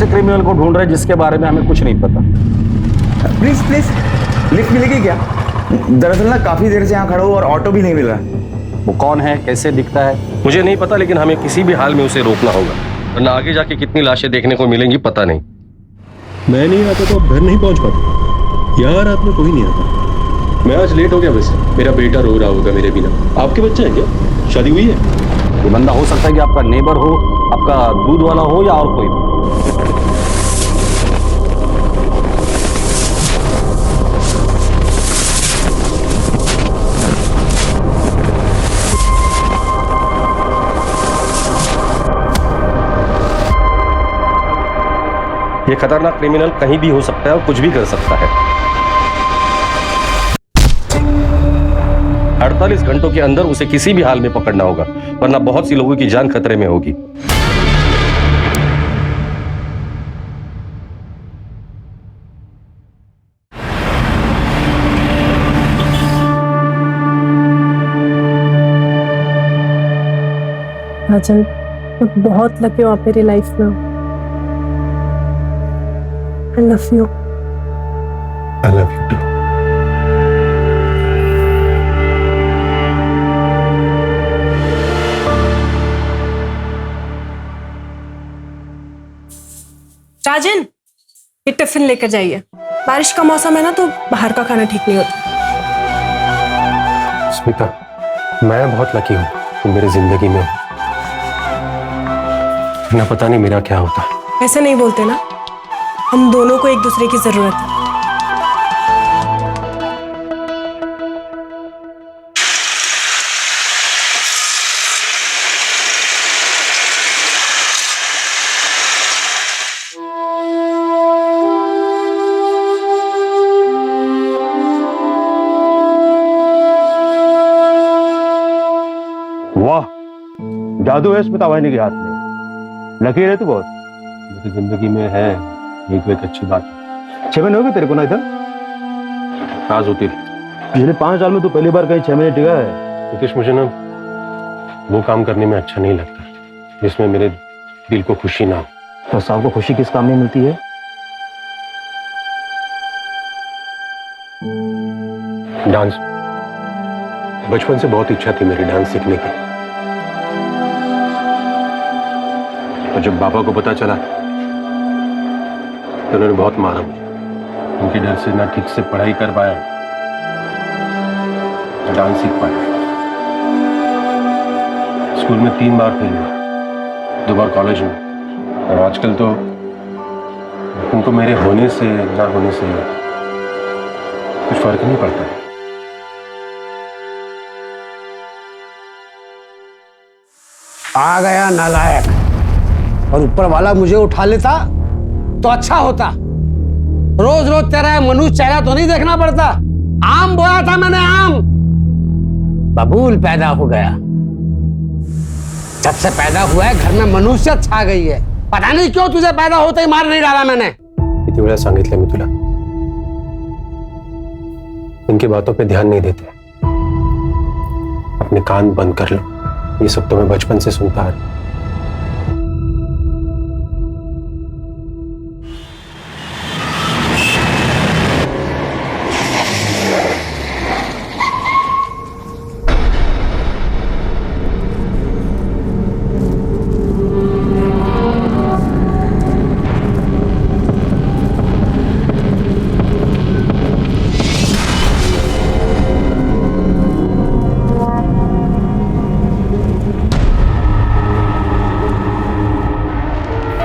ऐसे क्रिमिनल को ढूंढ रहे हैं जिसके बारे में हमें कुछ नहीं पता। प्लीज प्लीज लिफ्ट मिलेगी क्या? दरअसल ना काफी देर से यहाँ खड़ा हूँ और ऑटो भी नहीं मिल रहा। वो कौन है, कैसे दिखता है? मुझे नहीं पता, लेकिन हमें किसी भी हाल में उसे रोकना होगा, वरना आगे जाके कितनी लाशें देखने को मिलेंगी पता नहीं। मैं नहीं आता तो आप घर नहीं पहुंच पाते। यार रात में कोई नहीं आता। मैं आज लेट हो गया। वैसे मेरा बेटा रो रहा होगा मेरे बिना। आपके बच्चे हैं क्या? शादी हुई है? ये बंदा हो सकता है कि आपका नेबर हो, आपका दूध वाला हो या और कोई। ये खतरनाक क्रिमिनल कहीं भी हो सकता है और कुछ भी कर सकता है। 48 घंटों के अंदर उसे किसी भी हाल में पकड़ना होगा, वरना बहुत सी लोगों की जान खतरे में होगी। राजन, मैं बहुत लकी हूँ आप मेरी लाइफ में हो। I love you. I love you too. राजन, ये टिफिन लेकर जाइए। बारिश का मौसम है ना, तो बाहर का खाना ठीक नहीं होता। स्मिता, मैं बहुत लकी हूँ तुम मेरी जिंदगी में हो। ना पता नहीं मेरा क्या होता। ऐसे नहीं बोलते ना, हम दोनों को एक दूसरे की जरूरत है। वाह, जादू है स्मिता वाहिनी के हाथ में। लकी है तू बहुत। मेरी जिंदगी में है ये तो एक अच्छी बात है। 6 महीने हो गए तेरे को ना इधर? आज होती पिछले 5 साल में तू पहली बार कहीं 6 महीने टिका है। नितीश, मुझे ना वो काम करने में अच्छा नहीं लगता जिसमें मेरे दिल को खुशी ना हो। तो साहब को खुशी किस काम में मिलती है? डांस। बचपन से बहुत इच्छा थी मेरी डांस सीखने की, और जब पापा को पता चला तो उन्होंने बहुत मारा मुझे। उनके डर से ना ठीक से पढ़ाई कर पाया, ना डांस सीख पाया। स्कूल में 3 बार फेल हुआ, 2 बार कॉलेज में, और आजकल तो उनको मेरे होने से ना होने से कुछ फर्क नहीं पड़ता। आ गया नालायक। और ऊपर वाला मुझे उठा लेता तो अच्छा होता। रोज रोज तेरा मनुष्य चेहरा तो नहीं देखना पड़ता। आम बोया था मैंने, आम बबूल पैदा हो गया। जब से पैदा हुआ है घर में मनुष्य छा गई है। पता नहीं क्यों तुझे पैदा होते ही मार नहीं डाला मैंने। किती वेळा सांगितलं मी तुला, इनकी बातों पे ध्यान नहीं देते। अपने कान बंद कर लो, ये सब तो मैं बचपन से सुनता है।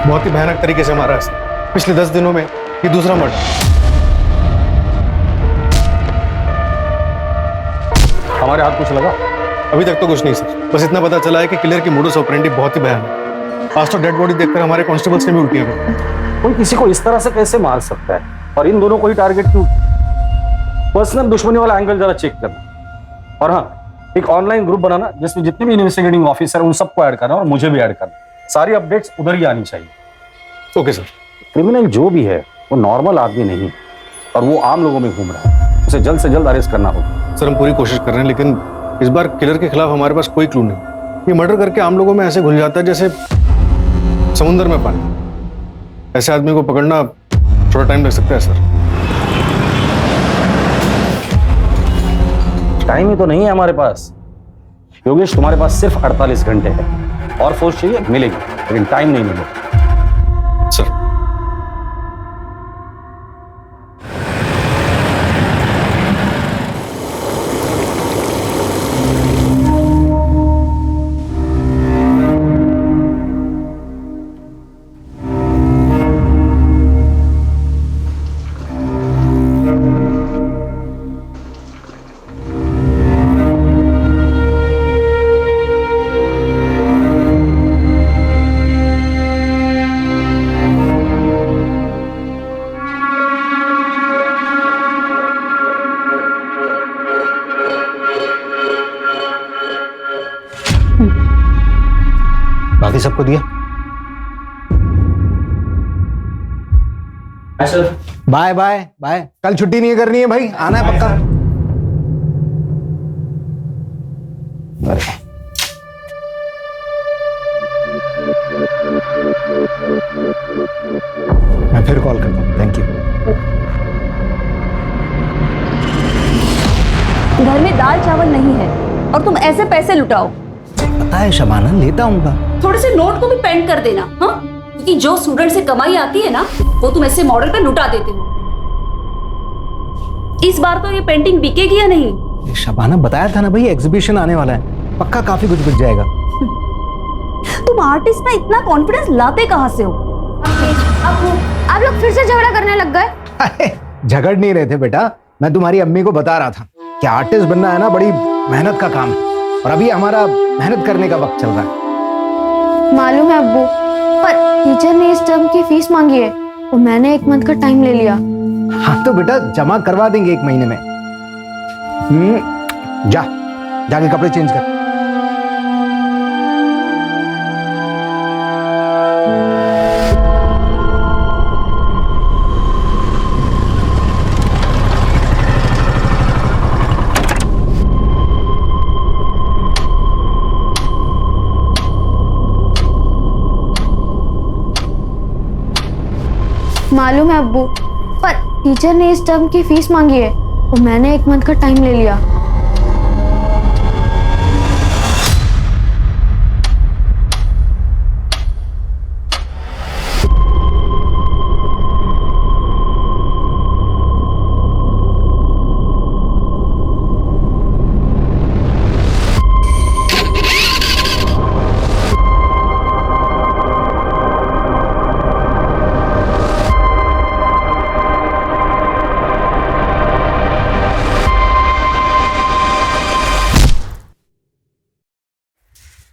बहुत ही भयानक तरीके से मारा है। पिछले 10 दिनों में ये दूसरा मर्डर। हमारे हाथ कुछ लगा? अभी तक तो कुछ नहीं सर, बस इतना पता चला है कि किलर की मोडस ऑपरेंडी बहुत ही भयानक है। आज तो डेड बॉडी देखकर हमारे कांस्टेबल्स ने भी उल्टियां की। कोई किसी को इस तरह से कैसे मार सकता है, और इन दोनों को ही टारगेट क्यों? पर्सनल दुश्मनी वाला एंगल जरा चेक करना। और हाँ, एक ऑनलाइन ग्रुप बनाना जिसमें जितने भी इन्वेस्टिगेटिंग ऑफिसर उन सबको ऐड करना और मुझे भी ऐड करना। सारी अपडेट्स उधर ही आनी चाहिए। Okay sir. क्रिमिनल जो भी है वो नॉर्मल आदमी नहीं, और वो आम लोगों में घूम रहा है। उसे जल्द से जल्द अरेस्ट करना होगा। सर हम पूरी कोशिश कर रहे हैं, लेकिन इस बार किलर के खिलाफ हमारे पास कोई क्लू नहीं। ये मर्डर करके आम लोगों में ऐसे घुल जाता है जैसे समुद्र में पानी। ऐसे आदमी को पकड़ना थोड़ा टाइम लग सकता है सर। टाइम ही तो नहीं है हमारे पास योगेश, तुम्हारे पास सिर्फ 48 घंटे है। और फोर्स चाहिए मिलेगी, लेकिन टाइम नहीं मिलेगा। सर बाकी सबको दिया? बाय बाय बाय, कल छुट्टी नहीं करनी है भाई, आना है पक्का। मैं फिर कॉल करता हूँ, थैंक यू। घर में दाल चावल नहीं है और तुम ऐसे पैसे लुटाओ। पता है शबाना, लेता हूँ। थोड़े से नोट को भी पेंड कर देना, हाँ? क्योंकि जो स्टूडेंट से कमाई आती है ना, वो तुम ऐसे मॉडल पे लुटा देते हो। इस बार तो ये पेंटिंग बिकेगी या नहीं? शबाना बताया था ना भाई, एग्जीबिशन आने वाला है, पक्का काफी कुछ बिक जाएगा। तुम आर्टिस्ट में इतना कॉन्फिडेंस लाते कहाँ से हो? आप लोग फिर से झगड़ा करने लग गए? झगड़ नहीं रहे थे बेटा, मैं तुम्हारी अम्मी को बता रहा था कि आर्टिस्ट बनना है ना बड़ी मेहनत का काम है, और अभी हमारा मेहनत करने का वक्त चल रहा है। मालूम है अब्बू, पर टीचर ने इस टर्म की फीस मांगी है और मैंने 1 मंथ का टाइम ले लिया। हाँ तो बेटा जमा करवा देंगे 1 महीने में। जाके कपड़े चेंज कर। मालूम है अब्बू, पर टीचर ने इस टर्म की फीस मांगी है और मैंने 1 मंथ का टाइम ले लिया।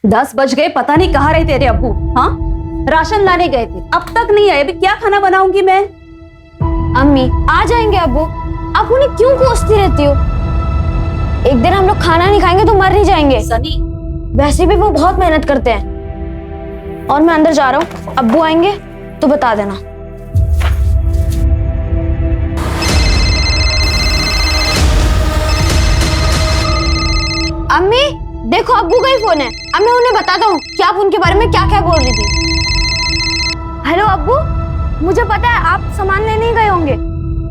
दस बज गए, पता नहीं कहाँ रहे तेरे अब्बू। हाँ, राशन लाने गए थे, अब तक नहीं आए। अभी क्या खाना बनाऊंगी मैं? अम्मी आ जाएंगे अब्बू, आप उन्हें क्यों कोसती रहती हो? एक दिन हम लोग खाना नहीं खाएंगे तो मर नहीं जाएंगे। सनी, वैसे भी वो बहुत मेहनत करते हैं। और मैं अंदर जा रहा हूँ, अब्बू आएंगे तो बता देना। अम्मी देखो, अब्बू का ही फोन है, अब मैं उन्हें बताता हूँ कि आप उनके बारे में क्या क्या बोल रही थी। हेलो अब्बू, मुझे पता है आप सामान लेने ही गए होंगे,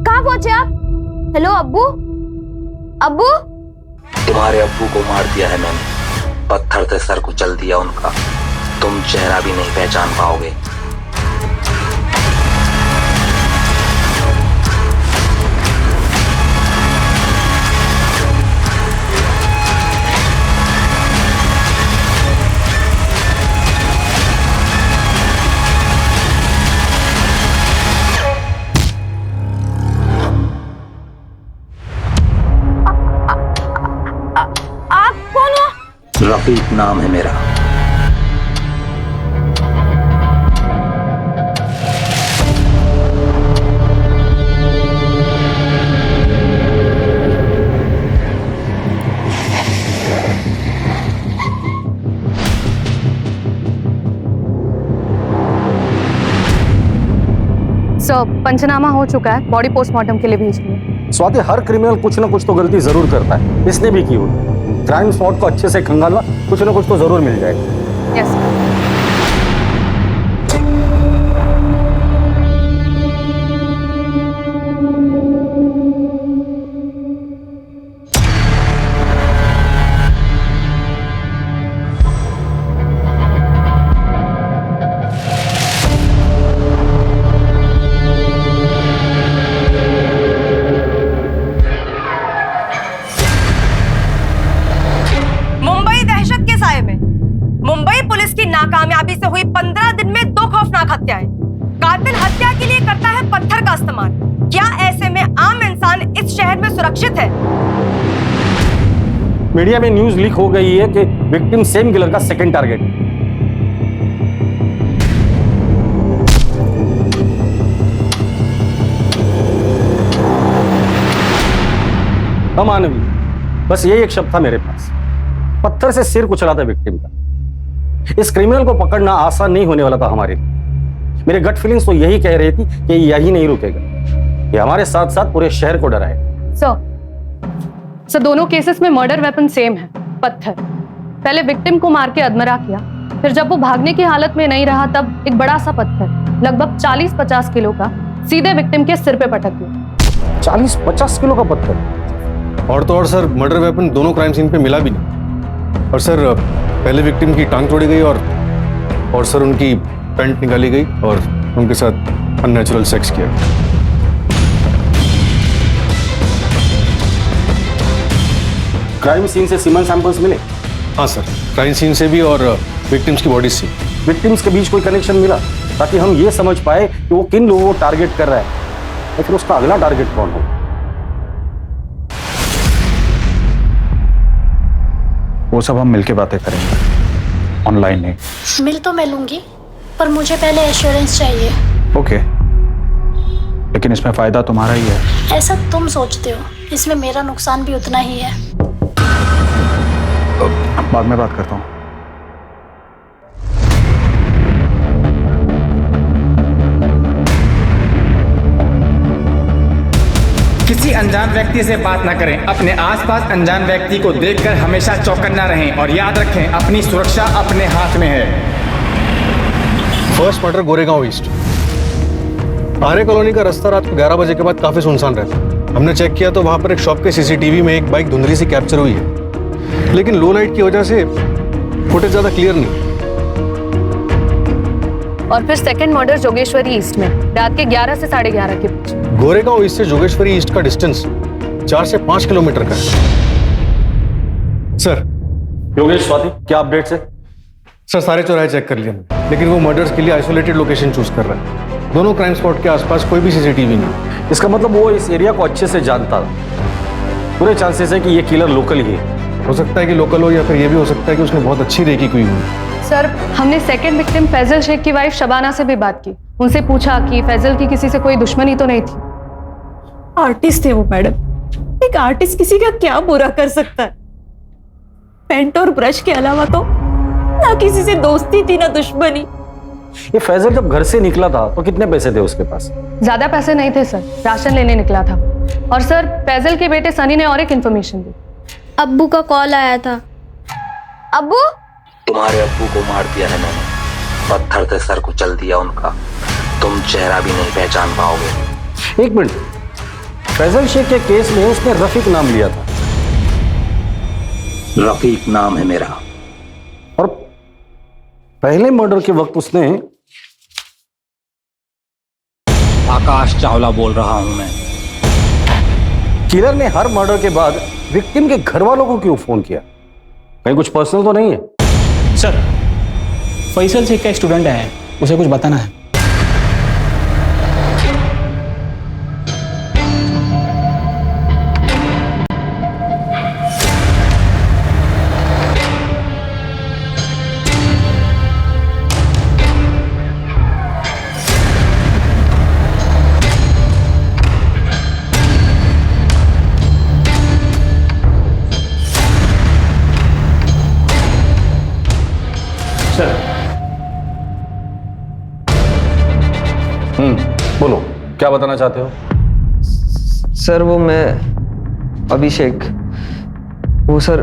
कहाँ पहुंचे आप? हेलो अब्बू, अब्बू? तुम्हारे अब्बू को मार दिया है मैंने, पत्थर से सर कुचल दिया उनका, तुम चेहरा भी नहीं पहचान पाओगे। रफीक नाम है मेरा। पंचनामा हो चुका है, बॉडी पोस्टमार्टम के लिए भेज दिए। स्वाति, हर क्रिमिनल कुछ ना कुछ तो गलती जरूर करता है, इसने भी की होगी। क्राइम स्पॉट को अच्छे से खंगालना, कुछ ना कुछ तो जरूर मिल जाएगा। यस। नाकामयाबी से हुई 15 दिन में 2 खौफनाक हत्याएं। कातिल हत्या के लिए करता है पत्थर का इस्तेमाल। क्या ऐसे में आम इंसान इस शहर में सुरक्षित है? मीडिया में न्यूज लीक हो गई है कि विक्टिम सेम किलर का सेकंड टारगेट। अमानवीय, बस यही एक शब्द था मेरे पास। पत्थर से सिर कुचला था विक्टिम का। इस क्रिमिनल को पकड़ना आसान नहीं होने वाला था हमारे लिए। मेरे गट फीलिंग्स तो यही कह रही थी कि यही नहीं रुकेगा, ये हमारे साथ साथ पूरे शहर को डराएगा। सर दोनों केसेस में मर्डर वेपन सेम है, पत्थर। पहले विक्टिम को मार के अधमरा किया, फिर जब वो भागने की हालत में नहीं रहा तब एक बड़ा सा पत्थर लगभग 40-50 किलो का सीधे विक्टिम के सिर पे पटक दिया। 40-50 किलो का पत्थर? और तो और सर, मर्डर वेपन दोनों क्राइम सीन पे मिला भी नहीं। और सर पहले विक्टिम की टांग तोड़ी गई और सर उनकी पैंट निकाली गई और उनके साथ अननेचुरल सेक्स किया। क्राइम सीन से सीमन सैंपल्स मिले? हाँ सर, क्राइम सीन से भी और विक्टिम्स की बॉडी से। विक्टिम्स के बीच कोई कनेक्शन मिला ताकि हम ये समझ पाए कि वो किन लोगों को टारगेट कर रहा है या फिर उसका अगला टारगेट कौन हो? वो सब हम मिलके बातें करेंगे, ऑनलाइन नहीं। मिल तो मैं लूंगी, पर मुझे पहले एश्योरेंस चाहिए। ओके, लेकिन इसमें फायदा तुम्हारा ही है। ऐसा तुम सोचते हो, इसमें मेरा नुकसान भी उतना ही है। बाद में बात करता हूँ। किसी अनजान व्यक्ति से बात न करें। अपने आसपास अनजान व्यक्ति को देखकर हमेशा चौकन्ना रहें और याद रखें, अपनी सुरक्षा अपने हाथ में है। First murder Goregaon east. Arya colony का रास्ता रात को 11 बजे के बाद काफी सुनसान रहता है। हमने चेक किया तो वहां पर एक शॉप के सीसीटीवी में एक बाइक धुंधली सी कैप्चर हुई है, लेकिन लो लाइट की वजह से फुटेज ज्यादा क्लियर नहीं। और फिर सेकंड मर्डर जोगेश्वरी ईस्ट में रात के 11 से 11:30 के बीच। गोरेगांव ईस्ट से जोगेश्वरी ईस्ट का डिस्टेंस 4 से 5 किलोमीटर का है। सर योगेश, स्वाति, क्या अपडेट्स है? सर सारे चौराहे चेक कर लिए हमने, लेकिन वो मर्डर्स के लिए आइसोलेटेड लोकेशन चूज कर रहा है। दोनों क्राइम स्पॉट के आसपास कोई भी सीसीटीवी नहीं। इसका मतलब वो इस एरिया को अच्छे से जानता था। पूरे चांसेस है कि ये किलर लोकल ही है। हो सकता है कि लोकल हो या फिर ये भी हो सकता है कि उसने बहुत अच्छी रेकी की हुई। सर हमने सेकंड विक्टिम फैजल शेख की वाइफ शबाना से भी बात की। उनसे पूछा कि फैजल की किसी से कोई दुश्मनी तो नहीं थी। आर्टिस्ट थे वो मैडम। एक आर्टिस्ट किसी का क्या बुरा कर सकता है? पेंट और ब्रश के अलावा तो ना किसी से दोस्ती थी ना दुश्मनी। ये फैजल जब घर से निकला था तो कितने पैसे थे उसके पास? ज्यादा पैसे नहीं थे सर, राशन लेने निकला था। और सर फैजल के बेटे सनी ने और एक इन्फॉर्मेशन दी। अब्बू का कॉल आया था। अब्बू, तुम्हारे अब्बू को मार दिया है मैंने, पत्थर से सर कुचल दिया उनका। तुम चेहरा भी नहीं पहचान पाओगे। एक मिनट, फैजल शेख के केस में उसने रफीक नाम लिया था। रफीक नाम है मेरा। और पहले मर्डर के वक्त उसने आकाश चावला बोल रहा हूं मैं। किलर ने हर मर्डर के बाद विक्टिम के घर वालों को क्यों फोन किया? कहीं कुछ पर्सनल तो नहीं है? सर फैसल शेख का स्टूडेंट है, उसे कुछ बताना है। बोलो, क्या बताना चाहते हो? सर वो मैं अभिषेक, वो सर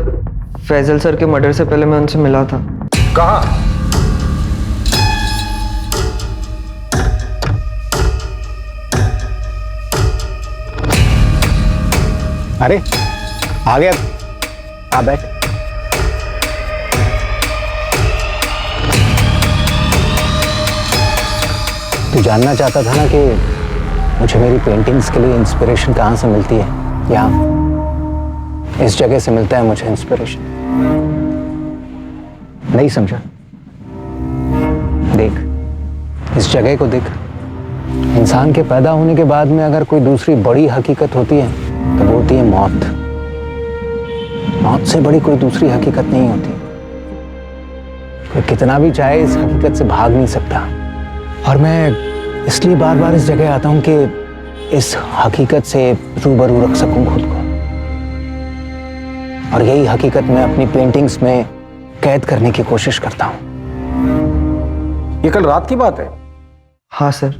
फैजल सर के मर्डर से पहले मैं उनसे मिला था। कहाँ? अरे आ गया, आ बैठ। तू जानना चाहता था ना कि मुझे मेरी पेंटिंग्स के लिए इंस्पिरेशन कहाँ से मिलती है? यहाँ इस जगह से मिलता है मुझे इंस्पिरेशन। नहीं समझा? देख, इस जगह को देख। इंसान के पैदा होने के बाद में अगर कोई दूसरी बड़ी हकीकत होती है तो वो होती है मौत। मौत से बड़ी कोई दूसरी हकीकत नहीं होती। कोई कितना भी चाहे इस हकीकत से भाग नहीं सकता। और मैं इसलिए बार बार इस जगह आता हूं कि इस हकीकत से रूबरू रख सकूं खुद को। और यही हकीकत मैं अपनी पेंटिंग्स में कैद करने की कोशिश करता हूं। ये कल रात की बात है? हाँ सर।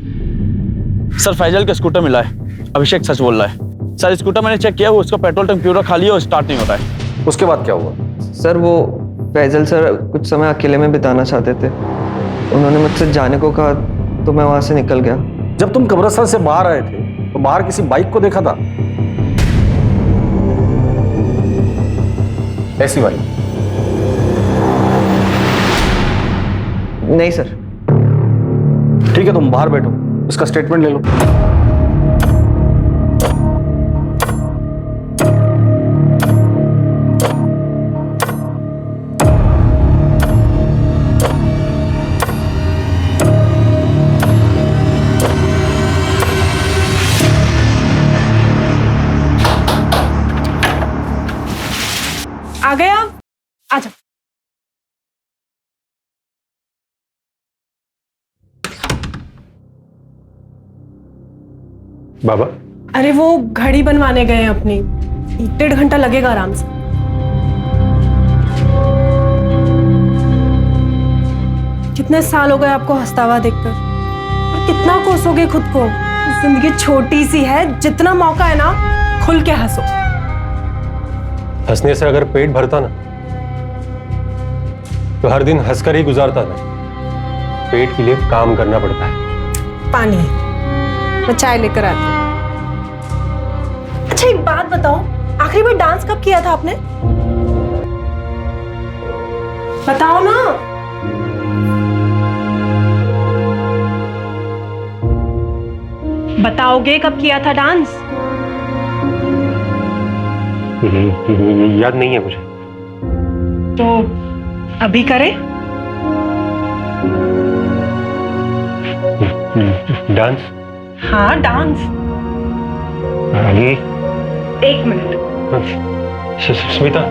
सर फैजल का स्कूटर मिला है, अभिषेक सच बोल रहा है। सर स्कूटर मैंने चेक किया, वो उसका पेट्रोल टैंक पूरा खाली है और स्टार्ट नहीं होता है। उसके बाद क्या हुआ? सर वो फैजल सर कुछ समय अकेले में बिताना चाहते थे। उन्होंने मुझसे जाने को कहा तो मैं वहां से निकल गया। जब तुम कब्रिस्तान से बाहर आए थे तो बाहर किसी बाइक को देखा था? ऐसी बाइक? नहीं सर। ठीक है, तुम बाहर बैठो, इसका स्टेटमेंट ले लो। आ गए आप? आजा। बाबा, अरे वो घड़ी बनवाने गए हैं अपनी, 1.5 घंटा लगेगा आराम से। कितने साल हो गए आपको हंसता हुआ देखकर, और कितना कोसोगे खुद को? जिंदगी छोटी सी है, जितना मौका है ना खुल के हंसो। हंसने से अगर पेट भरता ना तो हर दिन हंसकर ही गुजारता था। पेट के लिए काम करना पड़ता है। पानी, मैं चाय लेकर आती हूँ। अच्छा एक बात बताओ, आखिरी बार डांस कब किया था आपने? बताओ ना। बताओगे कब किया था डांस? याद नहीं है मुझे। तो अभी करें? डांस? हाँ डांस। अभी? 1 मिनट। स्मिता,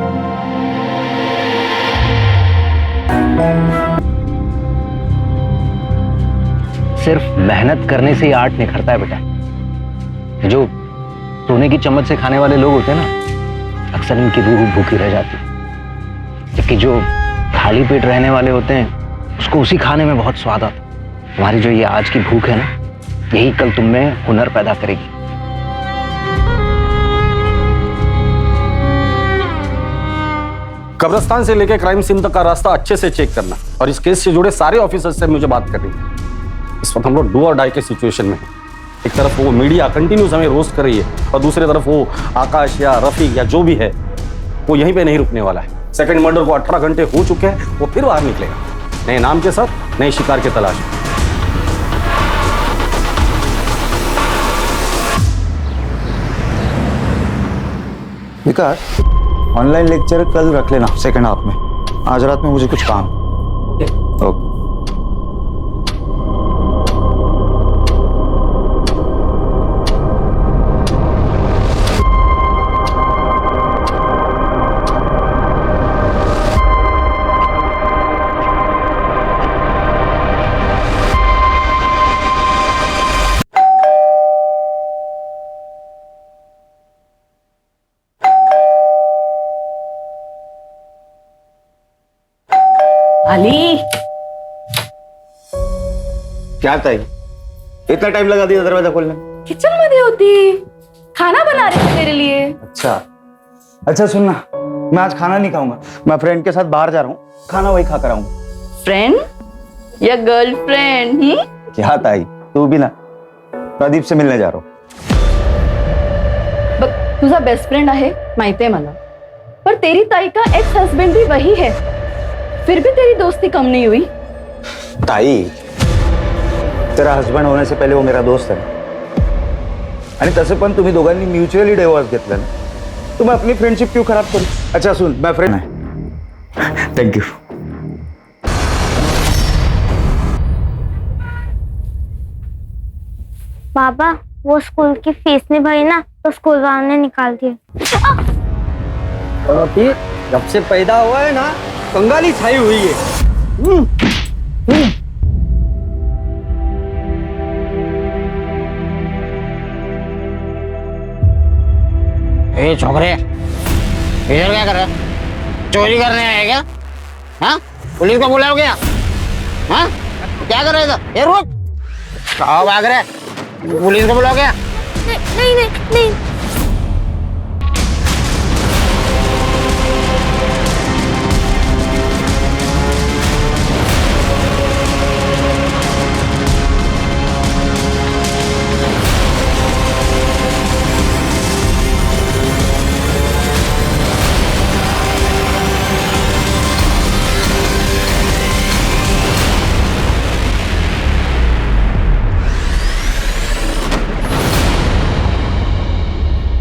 सिर्फ मेहनत करने से ही आर्ट निखरता है बेटा। जो सोने की चम्मच से खाने वाले लोग होते हैं ना, अक्सर इनकी रूह भूखी रह जाती है। जबकि जो खाली पेट रहने वाले होते हैं उसको उसी खाने में बहुत स्वाद आता है। तुम्हारी जो ये आज की भूख है ना, यही कल तुम में हुनर पैदा करेगी। कब्रिस्तान से लेकर क्राइम सीन तक का रास्ता अच्छे से चेक करना, और इस केस से जुड़े सारे ऑफिसर्स से मुझे बात करनी है। इस वक्त हम लोग डू और डाई के सिचुएशन में हैं। एक तरफ वो मीडिया कंटिन्यूस हमें रोस्ट कर रही है, और दूसरी तरफ वो आकाश या रफीक या जो भी है वो यहीं पे नहीं रुकने वाला है। सेकंड मर्डर को 18 घंटे हो चुके हैं, वो फिर बाहर निकलेगा नए नाम के साथ, नए शिकार की तलाश में। विकास, ऑनलाइन लेक्चर कल रख लेना सेकंड हाफ में। आज रात में मुझे कुछ काम। ओके। अली, क्या ताई, इतना टाइम लगा दिया दरवाजा खोलने? किचन मध्ये होती, खाना बना रही थी तेरे लिए। अच्छा सुनना, मैं आज खाना नहीं खाऊंगा। मैं फ्रेंड के साथ बाहर जा रहा हूँ, खाना वही खाकर आऊंगा। फ्रेंड या गर्लफ्रेंड? क्या ताई, तू भी ना, प्रदीप से मिलने जा रहा हूँ। बघ, तुझा बेस्ट फ्रेंड आहे माहितीये मला, पर तेरी ताई का एक्स हस्बैंड भी वही है, फिर भी तेरी दोस्ती कम नहीं हुई। ताई, तेरा हस्बंड होने से पहिले वो मेरा दोस्त आहे, आणि तसे पण तुम्ही दोघांनी म्युच्युअली डिवोर्स घेतला ना, तो मैं अपनी फ्रेंडशिप क्यों खराब करूं? अच्छा सुन, मैं फ्रेंड है। Thank you. पापा वो स्कूल की फीस नहीं भरी ना तो स्कूल वालों ने निकाल दिया। जब से पैदा हुआ है ना कंगाली छाई हुई है। ए छोकरे, इधर क्या कर रहे हो? चोरी करने आए क्या? हाँ, पुलिस को बुलाओ क्या? हाँ, क्या कर रहे थे? ये रुक, कहाँ भाग रहे? पुलिस को बुलाओ क्या? नहीं नहीं नहीं।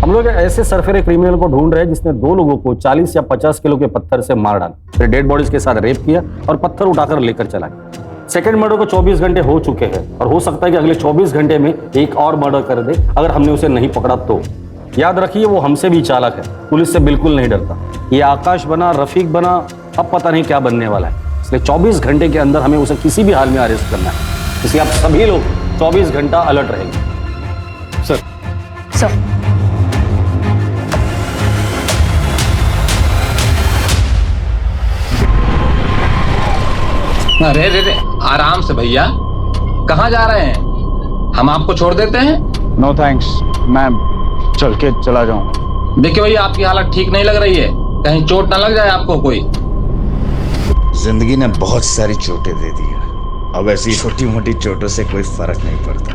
हम लोग ऐसे सरफेरे क्रिमिनल को ढूंढ रहे हैं जिसने 2 लोगों को 40 या 50 किलो के पत्थर से मार डाला, फिर डेड बॉडीज के साथ रेप किया और पत्थर उठाकर लेकर चला गया। सेकंड मर्डर को 24 घंटे हो चुके हैं और हो सकता है कि अगले 24 घंटे में एक और मर्डर कर दे अगर हमने उसे नहीं पकड़ा तो। याद रखिए वो हमसे भी चालाक है, पुलिस से बिल्कुल नहीं डरता। ये आकाश बना, रफीक बना, अब पता नहीं क्या बनने वाला है। इसलिए 24 घंटे के अंदर हमें उसे किसी भी हाल में अरेस्ट करना है। इसलिए आप सभी लोग 24 घंटा अलर्ट रहेंगे। सर अरे रे रे, आराम से भैया, कहाँ जा रहे हैं? हम आपको छोड़ देते हैं। नो थैंक्स मैम, चल के चला जाऊं। देखिए भैया, आपकी हालत ठीक नहीं लग रही है, कहीं चोट ना लग जाए आपको कोई। जिंदगी ने बहुत सारी चोटें दे दी है, अब ऐसी छोटी मोटी चोटों से कोई फर्क नहीं पड़ता।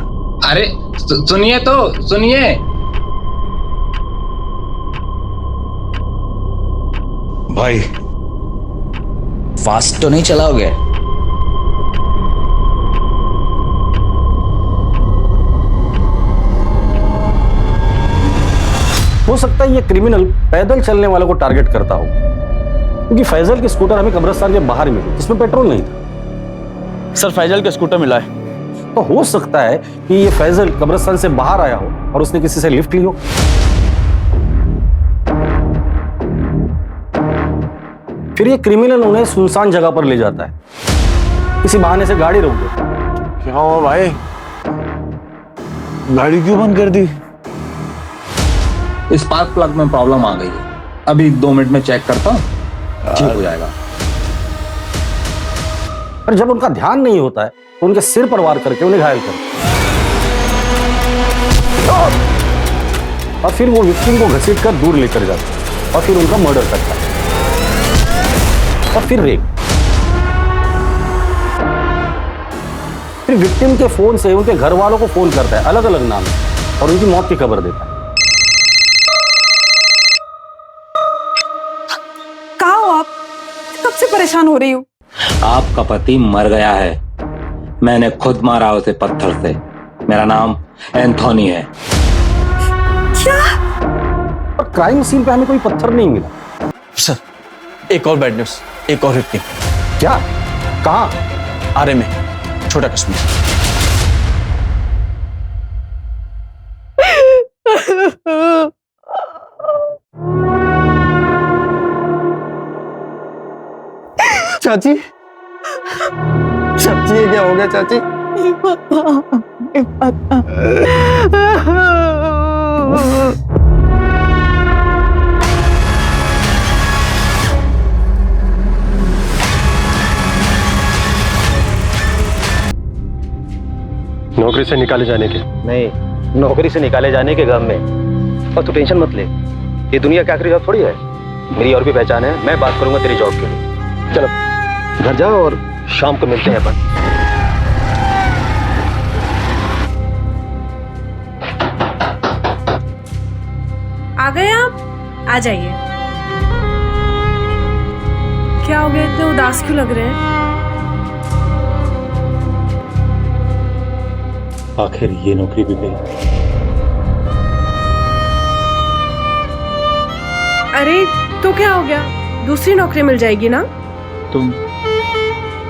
अरे सुनिए तो सुनिए। भाई फास्ट तो नहीं चलाओगे? हो सकता है ये क्रिमिनल पैदल चलने वालों को टारगेट करता हो, क्योंकि फैजल की स्कूटर हमें कब्रिस्तान के बाहर मिली जिसमें पेट्रोल नहीं था। सर फैजल का स्कूटर मिला है। तो हो सकता है कि ये फैजल कब्रिस्तान से बाहर आया हो और उसने किसी से लिफ्ट ली हो। फिर ये क्रिमिनल उन्हें सुनसान जगह पर ले जाता है, किसी बहाने से गाड़ी रोक देता है। क्या हुआ भाई, गाड़ी क्यों बंद कर दी? स्पार्क प्लग में प्रॉब्लम आ गई है, अभी 2 मिनट में चेक करता हूँ, ठीक हो जाएगा। पर जब उनका ध्यान नहीं होता है तो उनके सिर पर वार करके उन्हें घायल करते और फिर वो विक्टिम को घसीटकर दूर लेकर जाते हैं और फिर उनका मर्डर करता है और फिर रेप। फिर विक्टिम के फोन से उनके घर वालों को फोन करता है अलग अलग नाम और उनकी मौत की खबर देता है। कहाँ हो आप? कब से परेशान हो रही हूँ। आपका पति मर गया है, मैंने खुद मारा उसे पत्थर से। मेरा नाम एंथोनी है। क्या? और क्राइम सीन पे हमें कोई पत्थर नहीं मिला। सर एक और बैड न्यूज, एक और विक्टिम। क्या? कहाँ? आरे में, छोटा कश्मीर। चाची, चाची ये क्या हो गया चाची? नौकरी से निकाले जाने के? नहीं, नौकरी से निकाले जाने के गम में। और तू टेंशन मत ले, ये दुनिया की आखिरी जॉब थोड़ी है। मेरी और भी पहचान है, मैं बात करूंगा तेरी जॉब के लिए। चलो घर जाओ और शाम को मिलते हैं अपन। आ गए आप? आ जाइए। क्या हो गया, इतने उदास क्यों लग रहे हैं? आखिर ये नौकरी भी गई। अरे तो क्या हो गया, दूसरी नौकरी मिल जाएगी ना?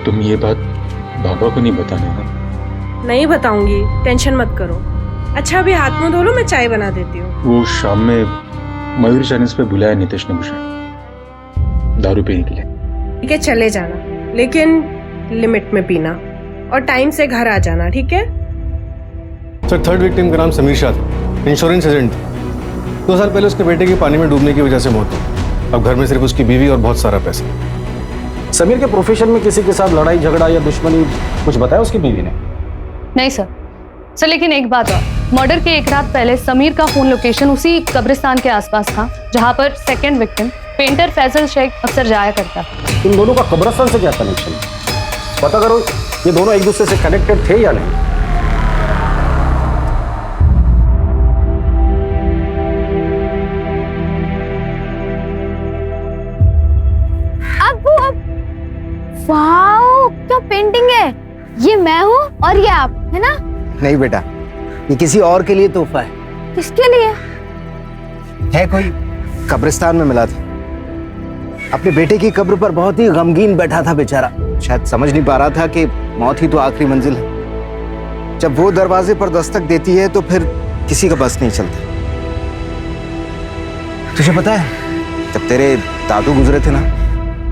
तुम ये बात बाबा को नहीं बताने ना? नहीं बताऊंगी, टेंशन मत करो। अच्छा अभी हाथ मुंह धो लो, मैं चाय बना देती हूँ। वो शाम में मयूर चाइनीज पे बुलाया नीतीश ने मुझे दारू पीने के लिए। ठीक है चले जाना, लेकिन लिमिट में पीना और टाइम से घर आ जाना, ठीक है? सर थर्ड विक्टिम का नाम समीर शाह था, इंश्योरेंस एजेंट। 2 साल पहले उसके बेटे की पानी में डूबने की वजह से मौत हुई। अब घर में सिर्फ उसकी बीवी और बहुत सारा पैसा। समीर के प्रोफेशन में किसी के साथ लड़ाई झगड़ा या दुश्मनी कुछ बताया उसकी बीवी ने? नहीं सर लेकिन एक बात और, मर्डर के एक रात पहले समीर का फोन लोकेशन उसी कब्रिस्तान के आसपास था जहां पर second victim painter Faisal Sheikh अक्सर जाया करता था। इन दोनों का कब्रिस्तान से क्या कनेक्शन है? पता करो ये दोनों एक दूसरे से कनेक्टेड थे या नहीं। वाओ क्या पेंटिंग है! ये मैं हूँ और ये आप, है ना? नहीं बेटा, ये किसी और के लिए तोहफा है। किसके लिए? है कोई कब्रिस्तान में मिला था। अपने बेटे की कब्र पर बहुत ही गमगीन बैठा था बेचारा। शायद समझ नहीं पा रहा था कि मौत ही तो आखिरी मंजिल है। जब वो दरवाजे पर दस्तक देती है तो फिर किसी का बस नहीं चलता। तुझे पता है जब तेरे दादू गुजरे थे ना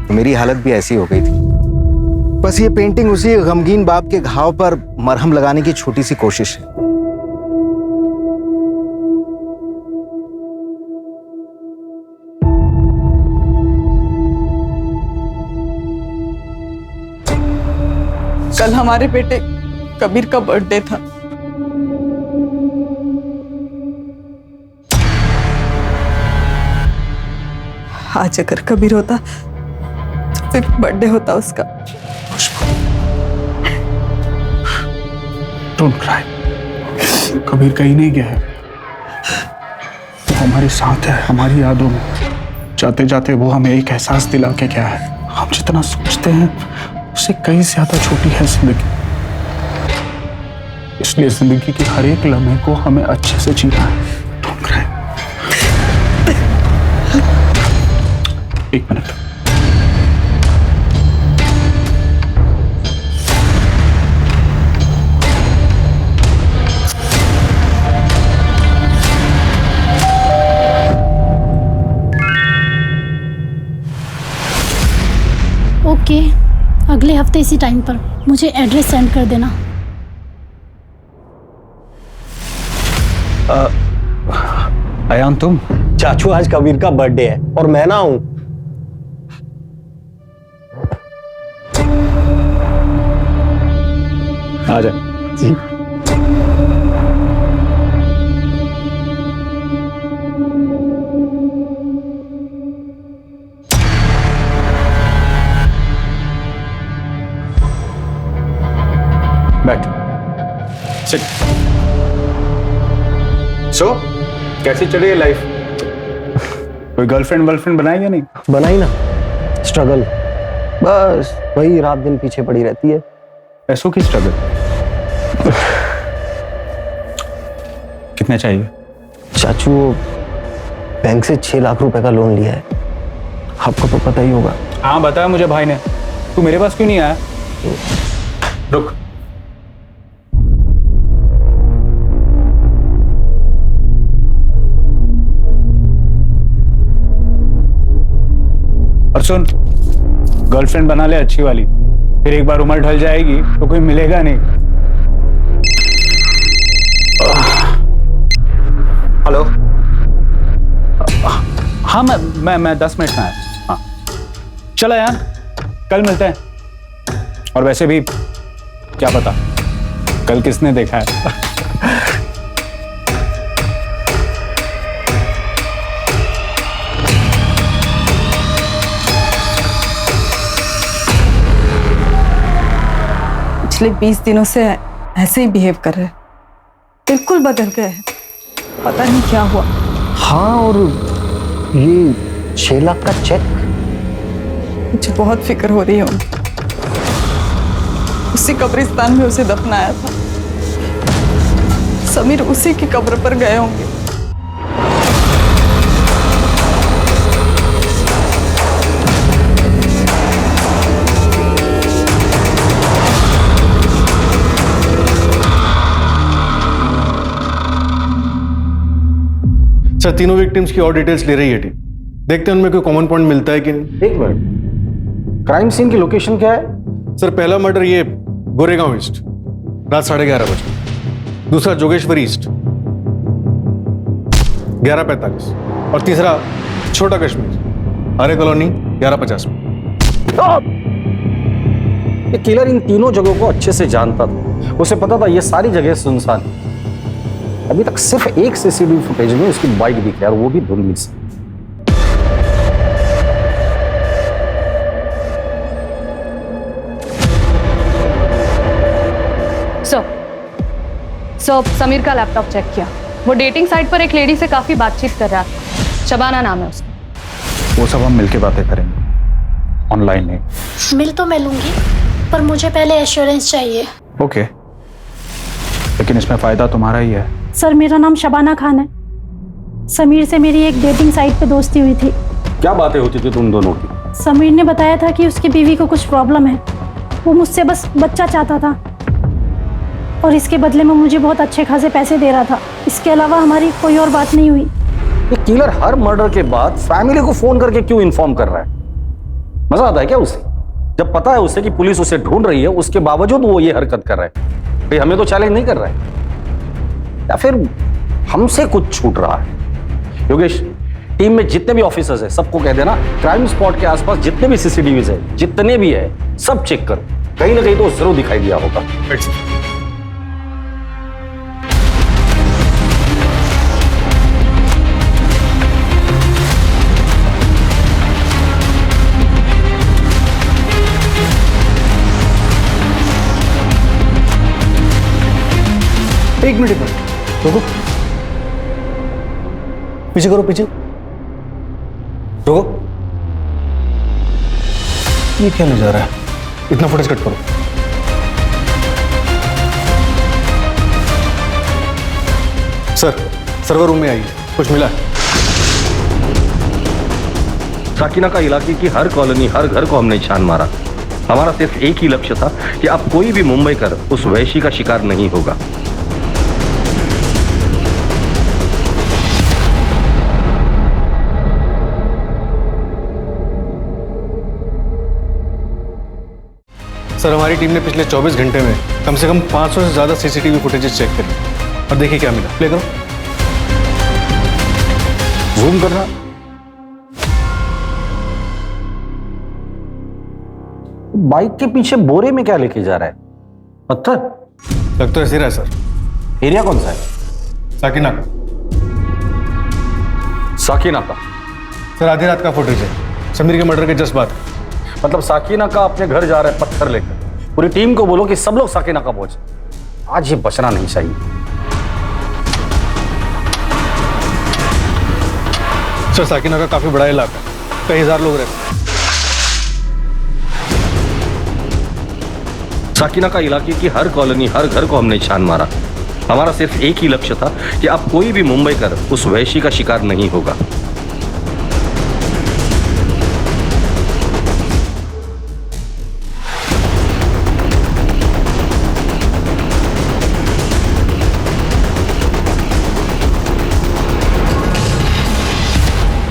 तो मेरी हालत भी ऐसी हो गई थी। बस ये पेंटिंग उसी गमगीन बाप के घाव पर मरहम लगाने की छोटी सी कोशिश है। कल हमारे बेटे कबीर का बर्थडे था। आज अगर कबीर होता तो फिर बर्थडे होता उसका। डोंट क्राई, कबीर कहीं नहीं गया है, वो हमारे साथ है, हमारी यादों में। जाते जाते वो हमें एक एहसास दिला के गया है, हम जितना सोचते हैं उससे कहीं ज्यादा छोटी है जिंदगी। इसलिए जिंदगी के हर एक लम्हे को हमें अच्छे से जीना है। Don't cry. एक मिनट। ओके, अगले हफ्ते इसी टाइम पर मुझे एड्रेस सेंड कर देना। अयान तुम? चाचू आज कबीर का बर्थडे है और मैं ना हूं। आ जा जी। बैठ। सिट। सो कैसी चल रही है लाइफ? कोई गर्लफ्रेंड बनाई या नहीं? बनाई ना, स्ट्रगल, बस वही रात दिन पीछे पड़ी रहती है। पैसों की स्ट्रगल? कितने चाहिए? चाचू बैंक से 6 लाख रुपए का लोन लिया है, आपको तो पता ही होगा। हाँ बताया मुझे भाई ने। तू मेरे पास क्यों नहीं आया? रुक। और सुन, गर्लफ्रेंड बना ले अच्छी वाली, फिर एक बार उम्र ढल जाएगी तो कोई मिलेगा नहीं। हेलो। हाँ मैं 10 मिनट में आया। हाँ चला यार, कल मिलते हैं। और वैसे भी क्या पता कल किसने देखा है। पिछले 20 दिनों से ऐसे ही बिहेव कर रहे हैं, बिल्कुल बदल गए हैं, पता नहीं क्या हुआ। हाँ, और ये 6 लाख का चेक, मुझे बहुत फिक्र हो रही है। उसी कब्रिस्तान में उसे दफनाया था, समीर उसी की कब्र पर गए होंगे। सर तीनों विक्टिम्स की और डिटेल्स ले रही है टीम। देखते हैं उनमें कोई कॉमन पॉइंट मिलता है कि नहीं। एक मिनट, क्राइम सीन की लोकेशन क्या है? सर पहला मर्डर ये गोरेगांव ईस्ट, रात 11:30 बजे। दूसरा जोगेश्वरी ईस्ट 11:45 और तीसरा छोटा कश्मीर, आर्य कॉलोनी 11:50 में। ये किलर इन तीनों जगहों को अच्छे से जानता था, उसे पता था ये सारी जगह सुनसान है। अभी तक सिर्फ एक सीसीटीवी फुटेज में उसकी बाइक दिख रही है और वो भी धुंधली से। सो समीर का लैपटॉप चेक किया, वो डेटिंग साइट पर एक लेडी से काफी बातचीत कर रहा था, शबाना नाम है उसका। वो सब हम मिलके बातें करेंगे, ऑनलाइन नहीं। मिल तो मैं लूंगी, पर मुझे पहले एश्योरेंस चाहिए। ओके, लेकिन इसमें फायदा तुम्हारा ही है। सर मेरा नाम शबाना खान है। समीर से मेरी एक डेटिंग साइट पे दोस्ती हुई थी। क्या बातें होती थी तुम दोनों की? समीर ने बताया था कि उसकी बीवी को कुछ प्रॉब्लम है, वो मुझसे बस बच्चा चाहता था और इसके बदले में मुझे बहुत अच्छे खासे पैसे दे रहा था। इसके अलावा हमारी कोई और बात नहीं हुई। ये किलर हर मर्डर के बाद फैमिली को फोन करके क्यों इन्फॉर्म कर रहा है? मजा आता है क्या उसे? जब पता है उसे कि पुलिस उसे ढूंढ रही है, उसके बावजूद वो ये हरकत कर रहा है। भाई हमें तो चैलेंज नहीं कर रहा है, या फिर हमसे कुछ छूट रहा है? योगेश, टीम में जितने भी ऑफिसर्स हैं सबको कह देना क्राइम स्पॉट के आसपास जितने भी सीसीटीवीज है, जितने भी है सब चेक करो, कहीं ना कहीं तो जरूर दिखाई दिया होगा। एक मिनट रुको, पीछे करो, पीछे रुको। ये क्या नजारा है? इतना फुटेज कट करो। सर सर्वर रूम में आइए, कुछ मिला है? साकिना का इलाके की हर कॉलोनी, हर घर को हमने छान मारा। हमारा सिर्फ एक ही लक्ष्य था कि अब कोई भी मुंबई कर उस वैशी का शिकार नहीं होगा। सर हमारी टीम ने पिछले 24 घंटे में कम से कम 500 से ज्यादा सीसीटीवी फुटेजेस चेक करी और देखिए क्या मिला। प्ले करो, जूम करना। बाइक के पीछे बोरे में क्या लेके जा रहा है? पत्थर? लग तो ऐसे रहा है सर। एरिया कौन सा है? साकिना का। साकिना का? सर आधी रात का फुटेज है, समीर के मर्डर के जस्ट बाद। मतलब साकिना का अपने घर जा रहा है पत्थर लेकर। पूरी टीम को बोलो कि सब लोग साकिना का पहुंचे, आज ये बचना नहीं चाहिए। सर साकिना का काफी बड़ा इलाका, कई हजार लोग रहते हैं। साकिना का इलाके की हर कॉलोनी, हर घर को हमने छान मारा। हमारा सिर्फ एक ही लक्ष्य था कि अब कोई भी मुंबई कर उस वैशी का शिकार नहीं होगा।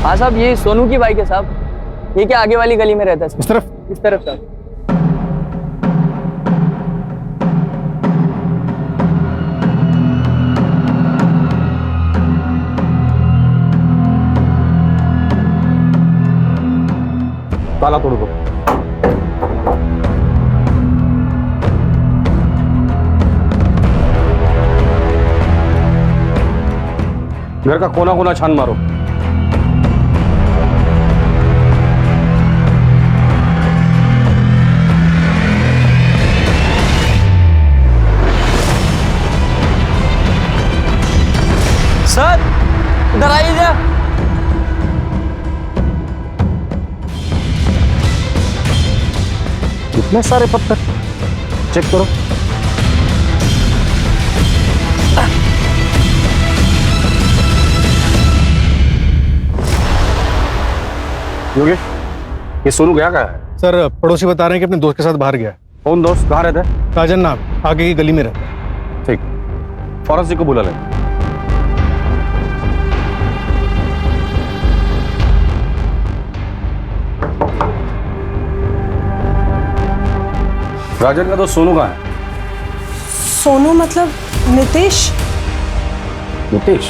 हाँ साहब, ये सोनू की बाइक है साहब। ये क्या आगे वाली गली में रहता है? इस तरफ? इस तरफ साहब। ताला तोड़ दो। घर का कोना कोना छान मारो। सर इधर आइए जा। इतने सारे पत्थर चेक करो। योगेश, ये सोनू गया कहाँ है? सर पड़ोसी बता रहे हैं कि अपने दोस्त के साथ बाहर गया है। कौन दोस्त? कहाँ रहता है? राजन नाम, आगे की गली में रहता है। ठीक, फॉरेंसिक को बुला ले। राजन का दोस्त सोनू कहाँ है? सोनू मतलब नितेश? नितेश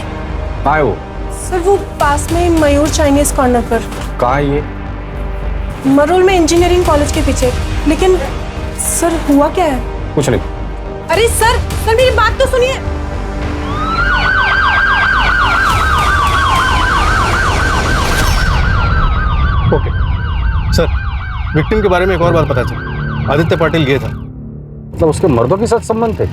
कहाँ है वो? सर वो पास में मयूर चाइनीज कॉर्नर पर। कहाँ है ये? मरोल में इंजीनियरिंग कॉलेज के पीछे। लेकिन सर हुआ क्या है? कुछ नहीं। अरे सर मेरी बात तो सुनिए। ओके सर, विक्टिम के बारे में एक और बात पता चली। आदित्य पाटिल गया था। मतलब उसके मर्दों के साथ संबंध थे?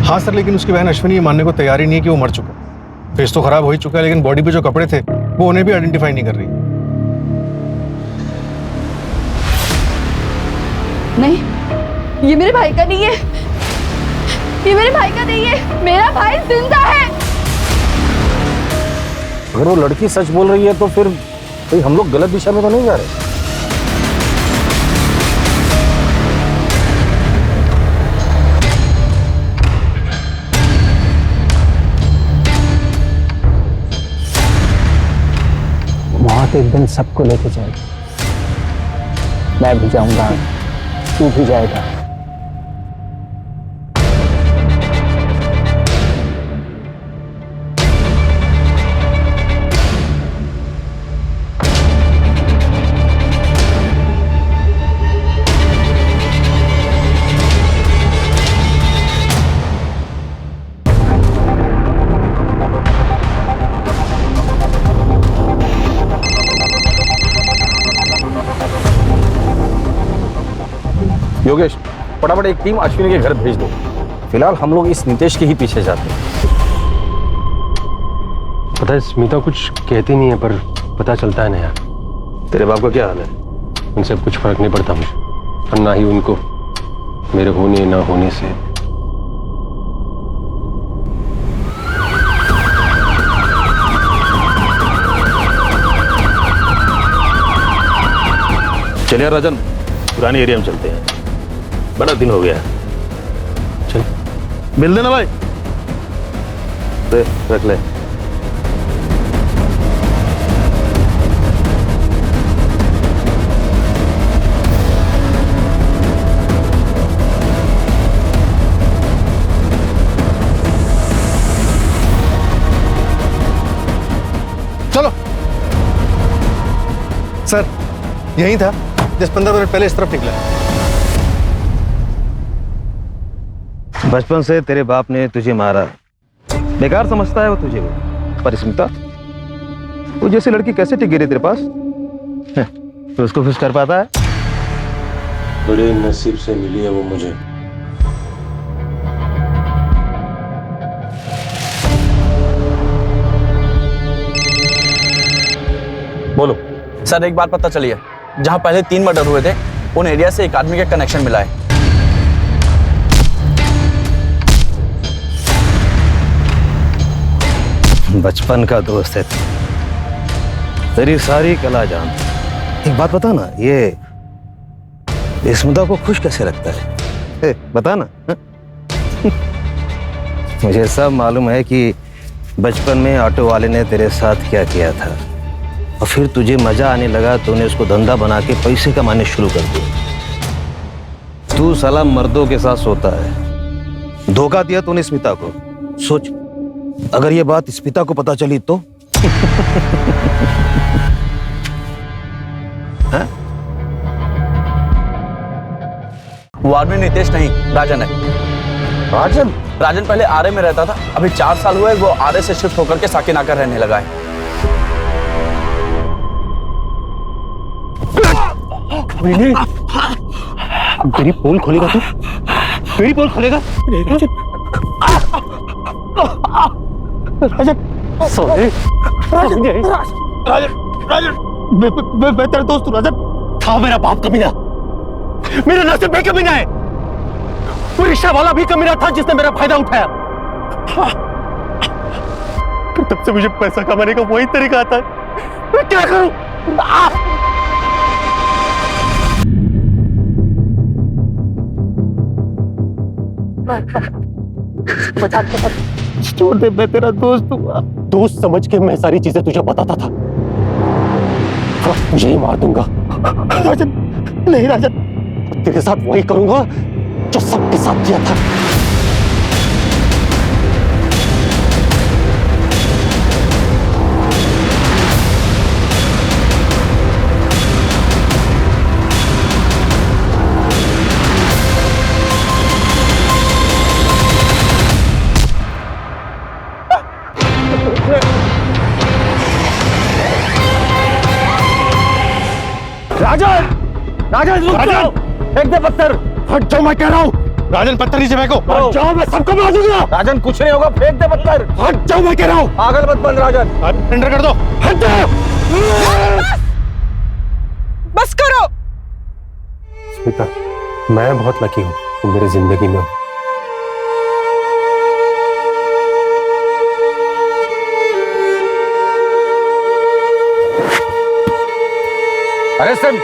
हाँ सर, लेकिन उसकी बहन अश्विनी ये मानने को तैयार ही नहीं है कि वो मर चुका। फेस तो खराब हो ही चुका है, लेकिन बॉडी पे जो कपड़े थे वो उन्हें भी आइडेंटिफाई नहीं कर रही। नहीं, ये मेरे भाई का नहीं है, ये मेरे भाई का नहीं है, मेरा भाई जिंदा है। अगर वो लड़की सच बोल रही है तो फिर भाई हम लोग गलत दिशा में तो नहीं जा रहे? मौत एक दिन सबको लेके जाएगी। मैं भी जाऊंगा, तू भी जाएगा। योगेश, फटाफट एक टीम अश्विनी के घर भेज दो। फिलहाल हम लोग इस नितेश के ही पीछे जाते हैं। पता है स्मिता कुछ कहती नहीं है, पर पता चलता है ना यार। तेरे बाप का क्या हाल है? उनसे कुछ फर्क नहीं पड़ता मुझे, और ना ही उनको मेरे होने ना होने से। चलिए राजन, पुराने एरिया में चलते हैं, बड़ा दिन हो गया। चल मिल देना भाई। दे, रख ले। चलो सर, यही था 10-15 मिनट पहले इस तरफ निकला। बचपन से तेरे बाप ने तुझे मारा, बेकार समझता है वो तुझे। पर स्मिता, वो जैसी लड़की कैसे टिक गिरी तेरे पास? तो उसको खुश कर पाता है? बड़े नसीब से मिली है वो मुझे। बोलो सर, एक बात पता चली है, जहां पहले 3 मर्डर हुए थे उन एरिया से एक आदमी का कनेक्शन मिला है। बचपन का दोस्त है, तेरी सारी कला जान। एक बात बता ना, ये स्मिता को खुश कैसे रखता है? बता ना। मुझे सब मालूम है कि बचपन में ऑटो वाले ने तेरे साथ क्या किया था, और फिर तुझे मजा आने लगा तो उन्हें उसको धंधा बना के पैसे कमाने शुरू कर दिए। तू साला मर्दों के साथ सोता है, धोखा दिया तूने स्मिता को। सोच, अगर ये बात स्मिता को पता चली तो? वो आदमी नितेश नहीं, राजन है। राजन? राजन पहले आरए में रहता था, अभी 4 साल हुए वो आरए से शिफ्ट होकर के साकिनाका रहने लगा है। तेरी पोल खोलेगा तू? तेरी पोल खोलेगा? राजन, सॉरी। राजन, मैं तेरा दोस्त हूँ। राजन था मेरा बाप कमीना, मेरा नसीब भी कमीना है। वो रिक्शा वाला भी कमीना था जिसने मेरा फायदा उठाया। फिर तब से मुझे पैसा कमाने का वही तरीका आता है। मैं क्या करूं? छोड़ दे, मैं तेरा दोस्त हूँ। दोस्त समझ के मैं सारी चीजें तुझे बताता था। वक्त तुझे ही मार दूंगा। राजन, नहीं राजन, तेरे साथ वही करूंगा जो सबके साथ किया था। राजन, राजन रुक जाओ, फेंक दे पत्थर। हट जाओ, मैं कह रहा हूँ। राजन, पत्थर नीचे फेंको। हट जाओ, मैं सबको मार दूंगा। राजन कुछ नहीं होगा, फेंक दे पत्थर। हट जाओ, मैं कह रहा हूँ। पागल मत बन राजन। सरेंडर कर दो। हट जाओ। बस करो। स्मिता, मैं बहुत लकी हूँ तुम मेरी जिंदगी में हो। अरे सिम,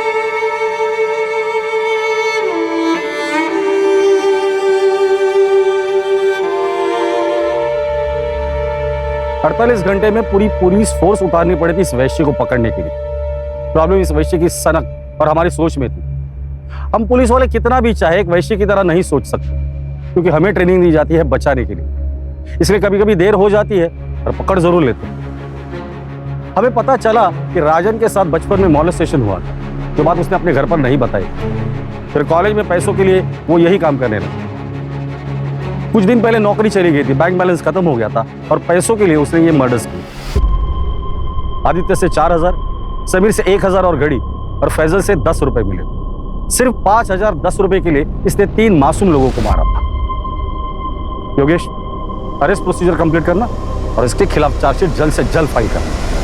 48 घंटे में पूरी पुलिस फोर्स उतारनी पड़ी थी इस वैश्य को पकड़ने के लिए। प्रॉब्लम इस वैश्य की सनक और हमारी सोच में थी। हम पुलिस वाले कितना भी चाहे एक वैश्य की तरह नहीं सोच सकते, क्योंकि हमें ट्रेनिंग दी जाती है बचाने के लिए। इसलिए कभी कभी देर हो जाती है और पकड़ जरूर लेते हैं। हमें पता चला कि राजन के साथ बचपन में मॉलेस्टेशन हुआ था, जो बात उसने अपने घर पर नहीं बताई। फिर कॉलेज में पैसों के लिए वो यही काम करने लगा। कुछ दिन पहले नौकरी चली गई थी, बैंक बैलेंस खत्म हो गया था और पैसों के लिए उसने ये मर्डर्स किए। आदित्य से 4000, समीर से 1000 और घड़ी, और फैजल से 10 रुपए मिले। सिर्फ 5010 रुपए के लिए इसने 3 मासूम लोगों को मारा था। योगेश, अरेस्ट प्रोसीजर कंप्लीट करना और इसके खिलाफ चार्जशीट जल्द से जल्द फाइल करना।